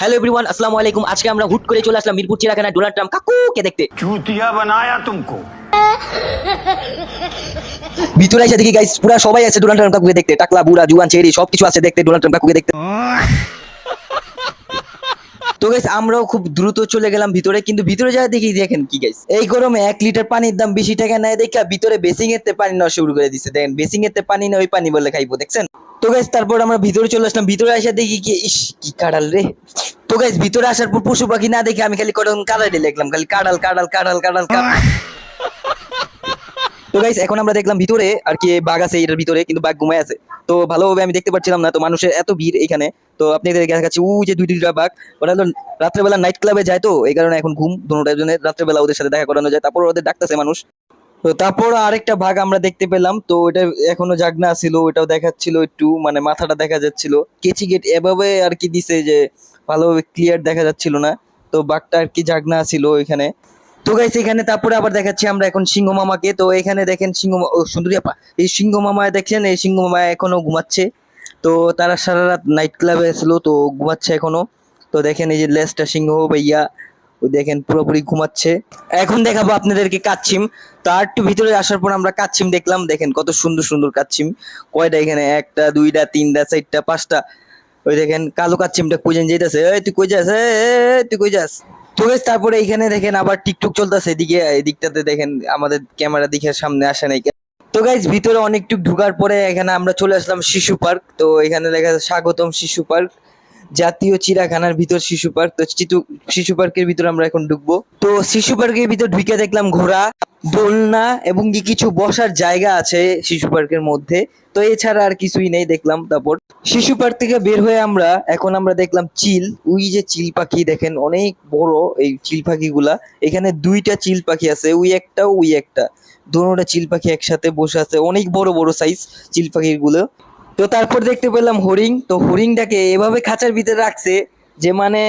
Hello everyone, আসসালামু আলাইকুম। আজকে আমরা হুট করে চলে আসলাম মিরপুর চিড়িয়াখানায় ডোনাল্ড ট্রাম্প কাকুকে দেখতে। चूतिया बनाया तुमको। ভিতরে এসে দেখি গাইস পুরা সবাই আছে ডোনাল্ড ট্রাম্প কাকুকে দেখতে। টাকলা বুড়া জুয়ান চেরি সবকিছু আছে দেখতে ডোনাল্ড ট্রাম্প কাকুকে দেখতে। তো গাইস আমরাও খুব দ্রুত চলে গেলাম ভিতরে, কিন্তু ভিতরে যাই দেখি দেখেন কি গাইস, এই গরমে 1 লিটার পানির দাম 20 টাকা নেয় দেখা ভিতরে বেসিং এর তে পানি নেওয়া শুরু করে দিচ্ছে। দেখেন বেসিং এর তে পানি না ওই পানি বলে খাইবো, দেখছেন? তো গাইস তারপর আমরা ভিতরে চলে আসলাম। ভিতরে এসে দেখি কি ইস কি কাড়াল রে। তো গাইস ভিতরে আসার পর পশু পাখি না দেখে আমি খালি কখন কাড়াল দেখলাম, খালি কাড়াল কাড়াল কাড়াল কাড়াল কাড়াল। তো গাইস এখন আমরা দেখলাম ভিতরে আর কি বাঘ আছে এটার ভিতরে, কিন্তু বাঘ ঘুমায় আছে। তো ভালোভাবে আমি দেখতে পাচ্ছিলাম না, তো মানুষের এত ভিড় এখানে। তো আপনাদের দেখাচ্ছি ওই যে দুইটা বাঘ, ওরা হলো রাত্রেবেলা নাইট ক্লাবে যায়, তো এই কারণে এখন ঘুম দুটোটার জন্য রাত্রেবেলা ওদের সাথে দেখা করানো যায়, তারপর ওদের ডাকতেছে মানুষ। তো তারপর আরেকটা ভাগ আমরা দেখতে পেলাম, তো ওটা এখনো জাগনা ছিল, ওটাও দেখাচ্ছিল একটু, মানে মাথাটা দেখা যাচ্ছিল। কেচি গেট এভাবে আর কি দিছে যে ভালোভাবে ক্লিয়ার দেখা যাচ্ছিল না। তো বাঘটা আর কি জাগনা ছিল এখানে। তো গাইস এখানে তারপরে আবার দেখাচ্ছি আমরা এখন সিংহ মামাকে। তো এখানে দেখেন ও সুন্দরী আপা, এই সিংহ মামা দেখছেন, এই সিংহ মামা এখনো ঘুমাচ্ছে। তো তারা সারা রাত নাইট ক্লাবে ছিল, তো ঘুমাচ্ছে এখনো। তো দেখেন এই যে লেজটা সিংহ ভাইয়া, ওই দেখেন পুরোপুরি ঘুমাচ্ছে। এখন দেখাবো আপনাদেরকে কাচ্ছিম। তো আর একটু ভিতরে আসার পর আমরা কাচ্ছিম দেখলাম, দেখেন কত সুন্দর সুন্দর কাচ্ছিম। কয়টা এখানে, একটা দুইটা তিনটা চারটা পাঁচটা। ওই দেখেন কালো কাচ্ছিমটা খুঁজে যেতেছে, এই তুই কই যাস, এই তুই কই যাস। তো guys, তারপরে এইখানে দেখেন আবার টিকটক চলতেছে এদিকে, এদিকটাতে দেখেন আমাদের ক্যামেরা দিকে সামনে আসে নাই। তো গাইজ ভিতরে অনেকটুকু ঢোকার পরে এখানে আমরা চলে আসলাম শিশু পার্ক। তো এখানে দেখা যাচ্ছে স্বাগতম শিশু পার্ক, জাতীয় চিড়িয়াখানার ভিতর শিশু পার্ক। তো শিশু পার্কের ভিতর আমরা এখন ঢুকবো। তো শিশু পার্কের ভিতর ঢুকে দেখলাম ঘোড়া, দোলনা এবং কি কিছু বসার জায়গা আছে শিশু পার্কের মধ্যে। তো এছাড়া আর কিছুই নেই দেখলাম। তারপর শিশু পার্ক থেকে বের হয়ে আমরা দেখলাম চিল, ওই যে চিল পাখি দেখেন অনেক বড় এই চিল পাখিগুলা। এখানে দুইটা চিল পাখি আছে, ওই একটা দুটোটা চিল পাখি একসাথে বসে আছে, অনেক বড় বড় সাইজ চিল পাখিগুলো। তো তারপর দেখতে পেলাম হরিণ। তো হরিণটাকে এভাবে খাঁচার ভিতরে রাখছে যে মানে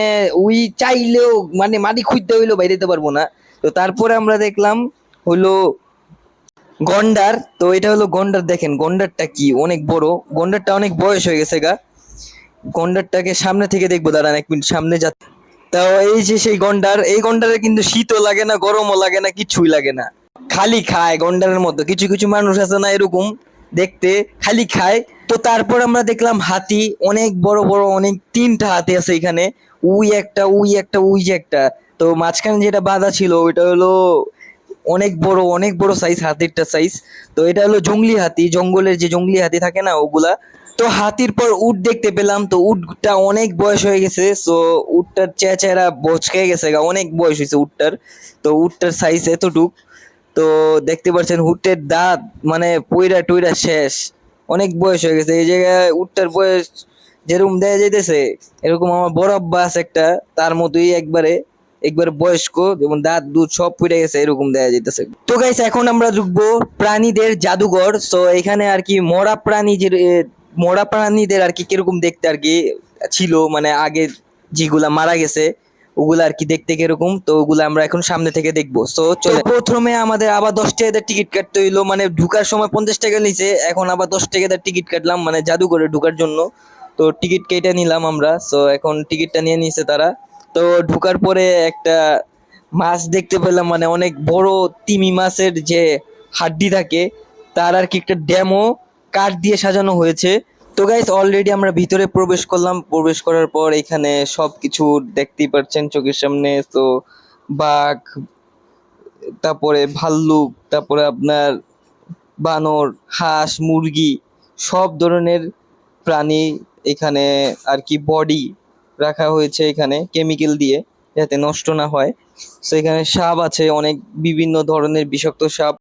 ওই চাইলেও মানে মাটি খুঁজতে হইলেও বাইরে যেতে পারবো না। তো তারপরে আমরা দেখলাম হলো গন্ডার। তো এটা হলো গন্ডার, দেখেন গন্ডারটা কি অনেক বড়। গন্ডারটা অনেক বয়স হয়ে গেছে গা। গন্ডারটাকে সামনে থেকে দেখবো, দাঁড়ান 1 মিনিট সামনে যা। তাও এই যে সেই গন্ডার, এই গন্ডারে কিন্তু শীতও লাগে না গরমও লাগে না কিছুই লাগে না, খালি খায়। গন্ডারের মতো কিছু কিছু মানুষ আছে না এরকম দেখতে, খালি খায়। তো তারপর আমরা দেখলাম হাতি, অনেক বড় বড়, অনেক 3টা হাতি আছে এখানে। ওই একটা ওই একটা ওই যে একটা। তো মাঝখানে যেটা বাঁধা ছিল ওইটা হলো অনেক বড় সাইজ, হাতিরটা সাইজ। তো এটা হলো জংলি হাতি, জঙ্গলের যে জংলি হাতি থাকে না ওগুলা। তো হাতির পর উট দেখতে পেলাম। তো উটটা অনেক বয়স হয়ে গেছে, সো উটটার চেহারা বচকে গেছে গা, অনেক বয়স হয়েছে উটটার। তো উটটার সাইজ এতটুক। তো দেখতে পাচ্ছেন উটের দাঁত মানে পইরা টইরা শেষ, অনেক বয়স হয়ে গেছে। এই জায়গায় উটটার বয়স যেরকম দেখা যাইতেছে এরকম আমার বড় আব্বা আছে একটা, তার মতোই একবারে একবারে বয়স্ক, যেমন দাঁত দুধ সব পুড়ে গেছে এরকম দেখা যাইতেছে। তো গাইস এখন আমরা ঢুকবো প্রাণীদের জাদুঘর। তো এখানে আর কি মরা প্রাণীদের আর কি কিরকম দেখতে আর কি ছিল, মানে আগে যেগুলা মারা গেছে ওগুলা আর কি দেখতে কিরকম। তো ওগুলা আমরা এখন সামনে থেকে দেখবো। সো চলে প্রথমে আমাদের আবার 10 টাকা টিকিট কাটতে হইলো, মানে ঢুকার সময় 50 টাকা নিছে, এখন আবার 10 টাকা টিকিট কাটলাম মানে জাদুঘরে ঢুকার জন্য। তো টিকিট কেটে নিলাম আমরা। সো এখন টিকিটটা নিয়ে নিছে তারা। তো ঢুকার পরে একটা মাছ দেখতে পেলাম, মানে অনেক বড় তিমি মাছের যে হাড্ডি থাকে তার আর কি একটা ডেমো কাঠ দিয়ে সাজানো হয়েছে। তো গাইস অলরেডি আমরা ভিতরে প্রবেশ করলাম। প্রবেশ করার পর এখানে সবকিছু দেখতেই পাচ্ছেন চোখের সামনে। তো বাঘ, তারপরে ভাল্লুক, তারপরে আপনার বানর, হাঁস, মুরগি, সব ধরনের প্রাণী এখানে আর কি বডি রাখা হয়েছে এখানে কেমিক্যাল দিয়ে, যাতে নষ্ট না হয়। তো এখানে সাপ আছে, অনেক বিভিন্ন ধরনের বিষাক্ত সাপ।